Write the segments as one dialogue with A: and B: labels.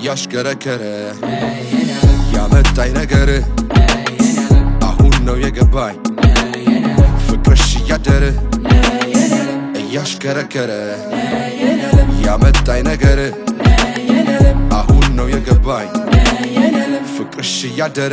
A: ያሽከረከረ ያመጣኝ ነገር አሁን ነው የገባኝ ፍቅርሽ ያደረ ያሽከረከረ ያመጣኝ ነገር አሁን ነው የገባኝ ፍቅርሽ ያደረ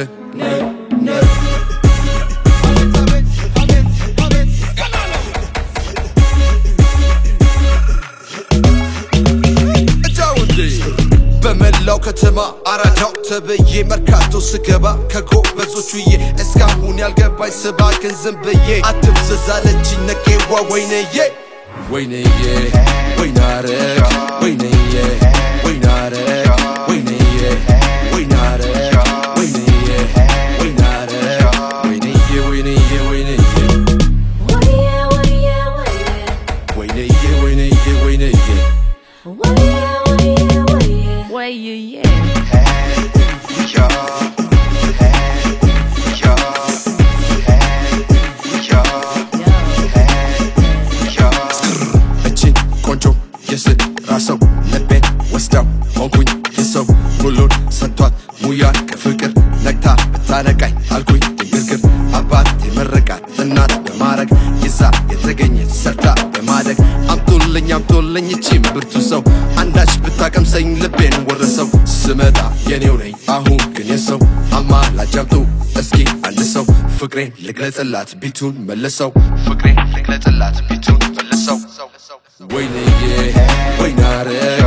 A: በመላው ከተማ አራዳው ተበዬ መርካቶ ስገባ ከጎበዞቹዬ እስካሁን ያልገባኝ ስባ ገንዘብ በዬ አትፍዘዛለችኝ ነቄዋ ወይነዬ ወይነዬ ወይናረግ ወይነዬ ወይናረግ ወይነዬ ወይናረግ ወይነዬ ወይናረግ ወይነዬ ወይነዬ ወይነዬ ወይነዬ ወይነዬ ወይነዬ
B: yeah.
A: Achin konjo yesed raso leben westau onkuኝ የሰው ሁሉን ሰጥቷት ሙያ ከፍቅር ነክታ በታነቃኝ አልኩኝ ግርግር አባት የመረቃት እናት በማረግ ይዛ የተገኘች ሰርታ በማደግ አምጡልኝ እቺም ብርቱ ሰው አንዳች ብታቀምሰኝ ልቤን ወረሰው ስመጣ የኔው ነኝ አሁን ግን የሰው አማላጅ አምጡ እስኪ አንድ ሰው ፍቅሬን ልግለጽላት ቢቱን መልሰው ፍቅሬን ልግለጽላት ቢቱን መልሰው ወይነዬ ወይናረግ